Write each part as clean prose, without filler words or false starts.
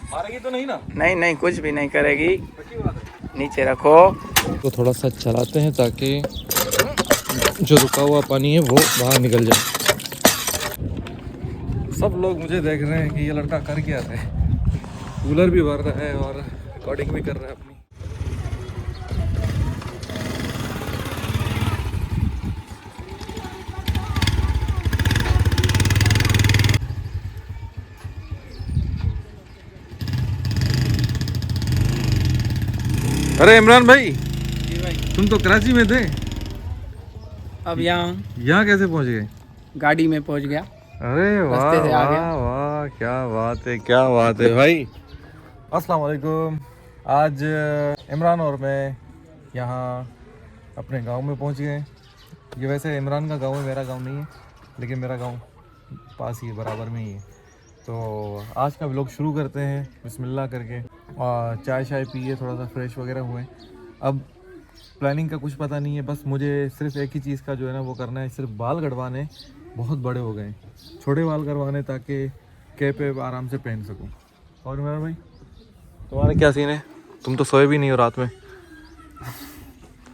मारेगी तो नहीं ना? नहीं नहीं, कुछ भी नहीं करेगी। नीचे रखो। तो थोड़ा सा चलाते हैं ताकि जो रुका हुआ पानी है वो बाहर निकल जाए। सब लोग मुझे देख रहे हैं कि ये लड़का कर क्या रहा है। कूलर भी भर रहा है और रिकॉर्डिंग भी कर रहा है अपनी। अरे इमरान भाई, तुम तो कराची में थे, अब यहाँ कैसे पहुँच गए? गाड़ी में पहुंच गया। अरे वाह रास्ते से आ गया। वाह वाह, क्या बात है, क्या बात है भाई। अस्सलाम वालेकुम। आज इमरान और मैं यहाँ अपने गांव में पहुँच गए। ये वैसे इमरान का गांव है, मेरा गांव नहीं है, लेकिन मेरा गांव पास ही है, बराबर में ही है। तो आज का व्लॉग शुरू करते हैं बिस्मिल्लाह करके। और चाय शाय पिए, थोड़ा सा फ्रेश वगैरह हुए। अब प्लानिंग का कुछ पता नहीं है, बस मुझे सिर्फ एक ही चीज़ का जो है ना वो करना है, सिर्फ बाल कटवाने। बहुत बड़े हो गए, छोटे बाल करवाने ताकि कैप पे आराम से पहन सकूं। और मेरा भाई, तुम्हारा क्या सीन है? तुम तो सोए भी नहीं हो रात में,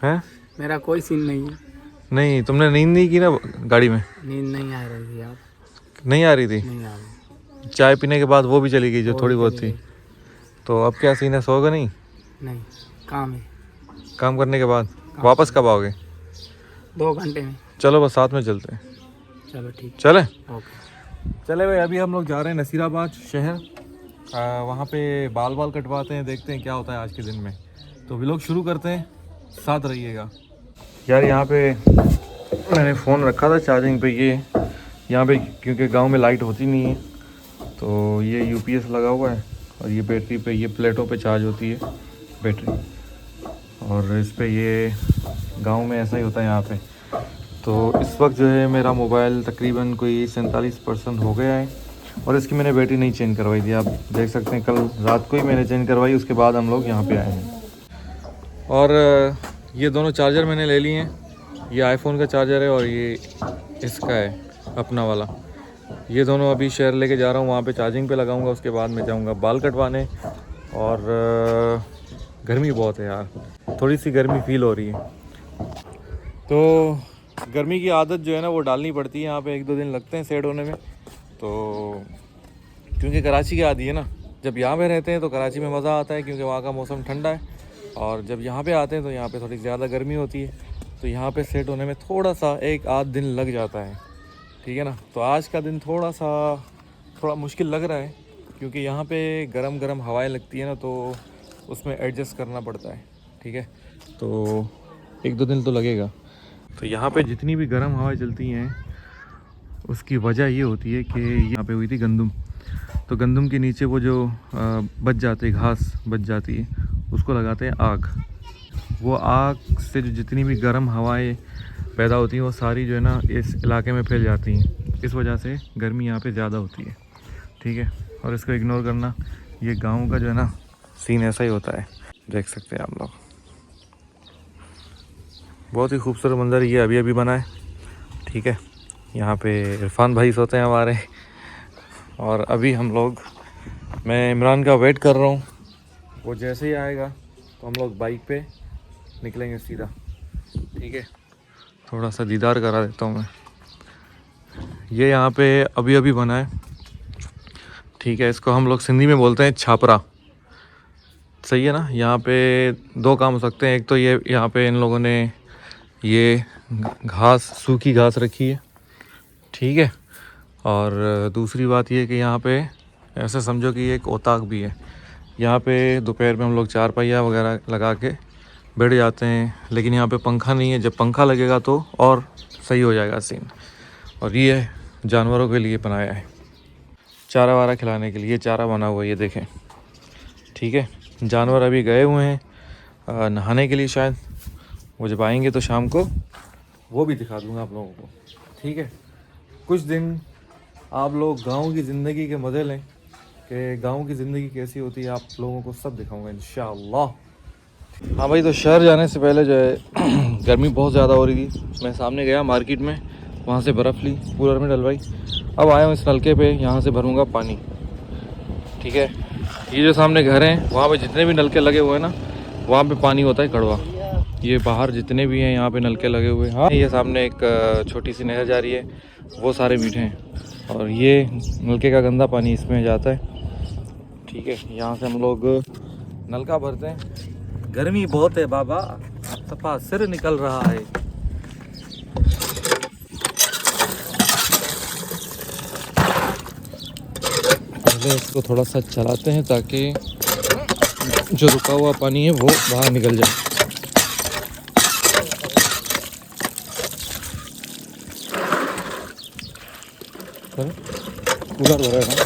हैं? मेरा कोई सीन नहीं है। नहीं, तुमने नींद नहीं की ना गाड़ी में? नींद नहीं आ रही थी यार। नहीं आ रही थी? नहीं आ रही। चाय पीने के बाद वो भी चली गई जो थोड़ी बहुत थी। तो अब क्या सीन है, सोओगे नहीं? नहीं, काम है। काम करने के बाद वापस कब आओगे? 2 घंटे में। चलो बस साथ में चलते हैं। चलो ठीक। चले? ओके। चले भाई, अभी हम लोग जा रहे हैं नसीराबाद शहर। वहाँ पे बाल कटवाते हैं, देखते हैं क्या होता है आज के दिन में। तो व्लॉग शुरू करते हैं, साथ रहिएगा। यार यहाँ पे मैंने फ़ोन रखा था चार्जिंग पे, ये यहाँ पे क्योंकि गांव में लाइट होती नहीं है तो ये यूपीएस लगा हुआ है और ये बैटरी पे, ये प्लेटों पे चार्ज होती है बैटरी। और इस पे ये गांव में ऐसा ही होता है यहाँ पे। तो इस वक्त जो है मेरा मोबाइल तकरीबन कोई 47% हो गया है और इसकी मैंने बैटरी नहीं चेंज करवाई थी। आप देख सकते हैं कल रात को ही मैंने चेंज करवाई, उसके बाद हम लोग यहाँ पे आए हैं। और ये दोनों चार्जर मैंने ले लिए हैं। ये आईफोन का चार्जर है और ये इसका है अपना वाला। ये दोनों अभी शहर लेके जा रहा हूँ, वहाँ पे चार्जिंग पे लगाऊंगा, उसके बाद मैं जाऊँगा बाल कटवाने। और गर्मी बहुत है यार, थोड़ी सी गर्मी फील हो रही है। तो गर्मी की आदत जो है ना वो डालनी पड़ती है। यहाँ पे 1-2 दिन लगते हैं सेट होने में। तो क्योंकि कराची की आदि है ना, जब यहाँ पे रहते हैं तो कराची में मज़ा आता है क्योंकि वहाँ का मौसम ठंडा है। और जब यहाँ पे आते हैं तो यहाँ पे थोड़ी ज़्यादा गर्मी होती है। तो यहाँ पे सेट होने में थोड़ा सा 1-8 दिन लग जाता है, ठीक है ना। तो आज का दिन थोड़ा मुश्किल लग रहा है क्योंकि यहाँ पे गरम गरम हवाएं लगती है ना, तो उसमें एडजस्ट करना पड़ता है, ठीक है। तो 1-2 दिन तो लगेगा। तो यहाँ पे जितनी भी गर्म हवाएं चलती हैं उसकी वजह ये होती है कि यहाँ पे हुई थी गंदम। तो गंदम के नीचे वो जो बच जाते, घास बच जाती है, उसको लगाते हैं आग। वो आग से जो जितनी भी गर्म हवाएं पैदा होती हैं वो सारी जो है ना इस इलाके में फैल जाती हैं। इस वजह से गर्मी यहाँ पे ज़्यादा होती है, ठीक है। और इसको इग्नोर करना, ये गांव का जो है ना सीन ऐसा ही होता है। देख सकते हैं आप लोग, बहुत ही खूबसूरत मंजर ये अभी अभी बना है, ठीक है। यहाँ पे इरफान भाई सोते हैं हमारे। और अभी हम लोग, मैं इमरान का वेट कर रहा हूँ, वो जैसे ही आएगा तो हम लोग बाइक पे निकलेंगे सीधा, ठीक है। थोड़ा सा दीदार करा देता हूँ मैं। ये यहाँ पे अभी अभी बना है, ठीक है। इसको हम लोग सिंधी में बोलते हैं छापरा, सही है ना। यहाँ पे 2 काम हो सकते हैं। एक तो ये यहाँ पे इन लोगों ने ये घास, सूखी घास रखी है, ठीक है। और दूसरी बात ये कि यहाँ पे ऐसे समझो कि एक ओताक भी है। यहाँ पे दोपहर में हम लोग चारपाइया वगैरह लगा के बैठ जाते हैं, लेकिन यहाँ पे पंखा नहीं है। जब पंखा लगेगा तो और सही हो जाएगा सीन। और ये जानवरों के लिए बनाया है, चारा वारा खिलाने के लिए चारा बना हुआ है, ये देखें, ठीक है। जानवर अभी गए हुए हैं नहाने के लिए शायद, वो जब आएंगे तो शाम को वो भी दिखा दूंगा आप लोगों को, ठीक है। कुछ दिन आप लोग गांव की ज़िंदगी के मज़े लें कि गांव की ज़िंदगी कैसी होती है, आप लोगों को सब दिखाऊंगा इंशाअल्लाह। हाँ भाई, तो शहर जाने से पहले जो है गर्मी बहुत ज़्यादा हो रही थी। मैं सामने गया मार्केट में, वहाँ से बर्फ़ ली, कूलर में डलवाई। अब आया हूँ इस नलके पे, यहाँ से भरूँगा पानी, ठीक है। ये जो सामने घर हैं वहाँ पे जितने भी नलके लगे हुए हैं ना, वहाँ पे पानी होता है कड़वा। ये बाहर जितने भी हैं यहाँ पे नलके लगे हुए हैं। हाँ, ये सामने एक छोटी सी नहर जा रही है, वो सारे मीठे हैं और ये नलके का गंदा पानी इसमें जाता है। ठीक है, यहाँ से हम लोग नलका भरते हैं। गर्मी बहुत है बाबा, सफा सिर निकल रहा है। पहले इसको थोड़ा सा चलाते हैं ताकि जो रुका हुआ पानी है वो बाहर निकल जाए। कूलर भरा है ना।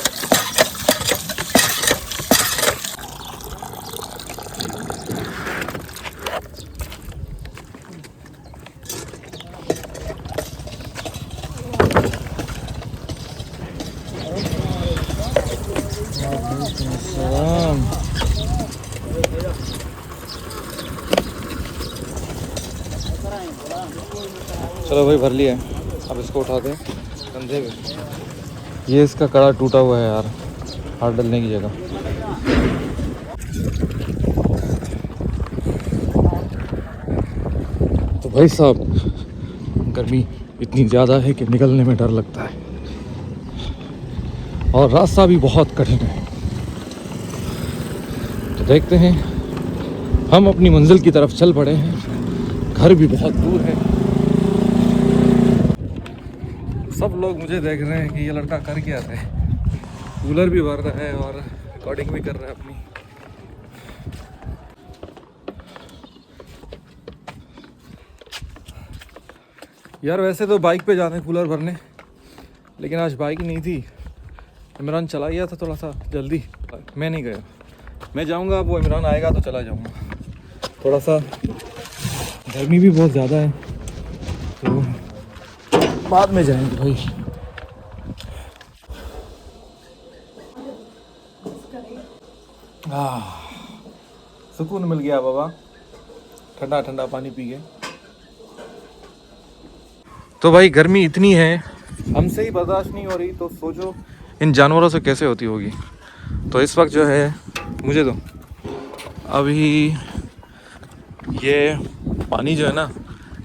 चलो भाई भर लिया है, अब इसको उठाते हैं कंधे पे। ये इसका कड़ा टूटा हुआ है यार, हाथ डालने की जगह। तो भाई साहब गर्मी इतनी ज़्यादा है कि निकलने में डर लगता है और रास्ता भी बहुत कठिन है। तो देखते हैं, हम अपनी मंजिल की तरफ चल पड़े हैं। घर भी बहुत दूर है। सब लोग मुझे देख रहे हैं कि ये लड़का कर क्या रहा है। कूलर भी भर रहा है और रिकॉर्डिंग भी कर रहा है अपनी। यार वैसे तो बाइक पे जाते हैं कूलर भरने, लेकिन आज बाइक नहीं थी। इमरान चला गया था थोड़ा सा जल्दी, मैं नहीं गया। मैं जाऊंगा, अब वो इमरान आएगा तो चला जाऊंगा। थोड़ा सा गर्मी भी बहुत ज़्यादा है तो बाद में जाएंगे भाई। सुकून मिल गया बाबा, ठंडा ठंडा पानी पी के। तो भाई गर्मी इतनी है, हमसे ही बर्दाश्त नहीं हो रही, तो सोचो इन जानवरों से कैसे होती होगी। तो इस वक्त जो है मुझे तो अभी ये पानी जो है ना,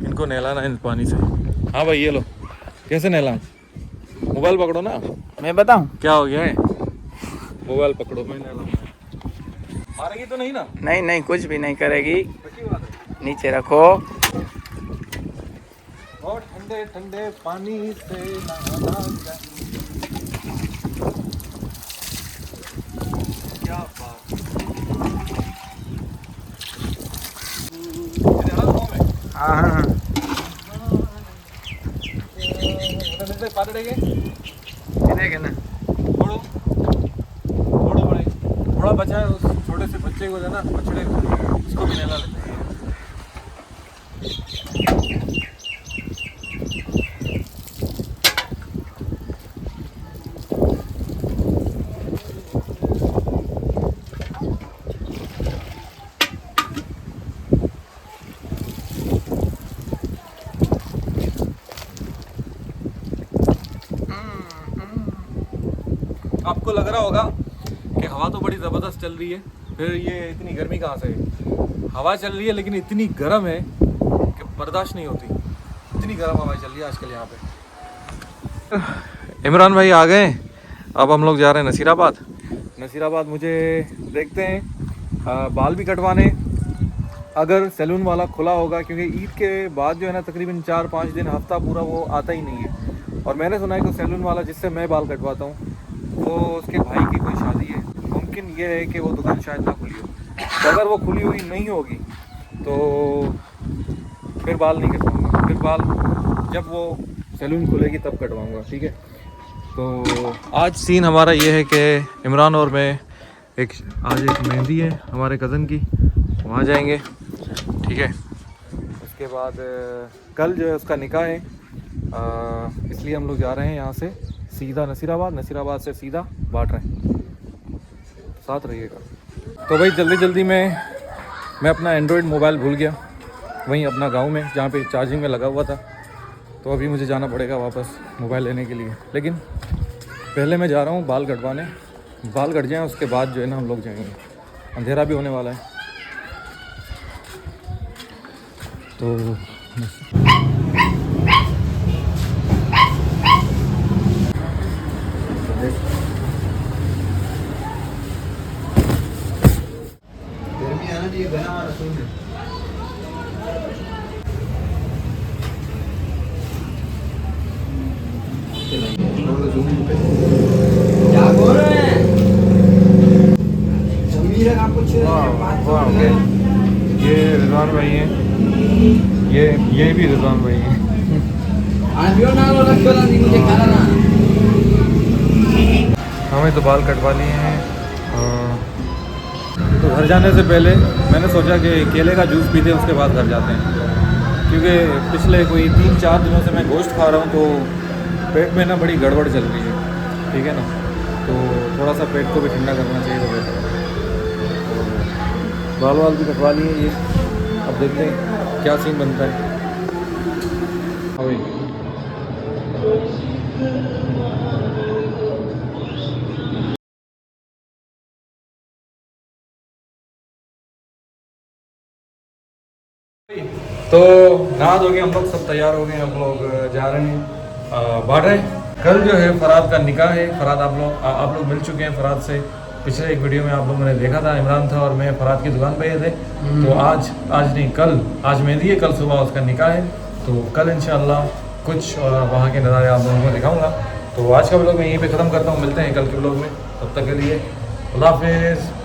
इनको नहलाना है इस पानी से। हाँ भाई ये लो, कैसे नहलाऊं? मोबाइल पकड़ो ना। मैं बताऊं क्या हो गया है? मोबाइल पकड़ो, मैं नहलाऊंगा। मारेगी तो नहीं ना? नहीं नहीं, कुछ भी नहीं करेगी। पक्की बात है? नीचे रखो। और ठंडे ठंडे पानी से नहाना क्या बात। हाँ हाँ हाँ, थोड़ा बड़े थोड़ा बचा है, उस छोटे से बच्चे को जो है ना, बछड़े को, उसको भी नहला लेते हैं। आपको लग रहा होगा कि हवा तो बड़ी ज़बरदस्त चल रही है, फिर ये इतनी गर्मी कहाँ से है? हवा चल रही है लेकिन इतनी गर्म है कि बर्दाश्त नहीं होती। इतनी गर्म हवा चल रही है आजकल यहाँ पे। इमरान भाई आ गए, अब हम लोग जा रहे हैं नसीराबाद। नसीराबाद मुझे देखते हैं बाल भी कटवाने, अगर सैलून वाला खुला होगा, क्योंकि ईद के बाद जो है ना तकरीबन 4-5 दिन, हफ्ता पूरा वो आता ही नहीं है। और मैंने सुना है कि सैलून वाला जिससे मैं बाल कटवाता हूँ वो उसके भाई की कोई शादी है, मुमकिन ये है कि वो दुकान शायद ना खुली हो। तो अगर वो खुली हुई नहीं होगी तो फिर बाल नहीं कटवाऊँगा, फिर बाल जब वो सैलून खुलेगी तब कटवाऊँगा। ठीक है, तो आज सीन हमारा ये है कि इमरान और मैं आज एक मेहंदी है हमारे कज़न की, वहाँ जाएंगे। ठीक है, उसके बाद कल जो है उसका निकाह है, इसलिए हम लोग जा रहे हैं यहाँ से सीधा नसीराबाद, नसीराबाद से सीधा बाटरा, साथ रहिएगा। तो भाई जल्दी जल्दी मैं अपना एंड्रॉयड मोबाइल भूल गया वहीं अपना गांव में, जहाँ पे चार्जिंग में लगा हुआ था। तो अभी मुझे जाना पड़ेगा वापस मोबाइल लेने के लिए, लेकिन पहले मैं जा रहा हूँ बाल कटवाने। बाल कट जाएं उसके बाद जो है ना हम लोग जाएंगे, अंधेरा भी होने वाला है। तो ये रिजवान भाई हैं, ये भी रिजवान भाई हैं। हमें तो बाल कटवा लिए हैं। तो घर जाने से पहले मैंने सोचा कि केले का जूस पीते उसके बाद घर जाते हैं, क्योंकि पिछले कोई 3-4 दिनों से मैं गोश्त खा रहा हूँ तो पेट में ना बड़ी गड़बड़ चल रही है, ठीक है ना। तो थोड़ा सा पेट को भी ठंडा करना चाहिए तो बेहतर है। बाल वाल भी कटवा लिए ये, अब देखते हैं क्या सीन बनता है। अभी तो नहा धो के हम लोग सब तैयार हो गए, हम लोग जा रहे हैं बाढ़े। कल जो है फराद का निकाह है। फराद आप लोग मिल चुके हैं फराद से। पिछले एक वीडियो में आप लोगों ने देखा था, इमरान था और मैं फराद की दुकान पे थे। तो आज नहीं कल, आज मेहंदी है, कल सुबह उसका निकाह है। तो कल इंशाअल्लाह कुछ वहाँ के नज़ारे आप लोगों को दिखाऊंगा। तो आज का व्लॉग मैं यहीं पे ख़त्म करता हूँ, मिलते हैं कल के व्लॉग में। तब तक के लिए अल्लाह हाफ़िज़।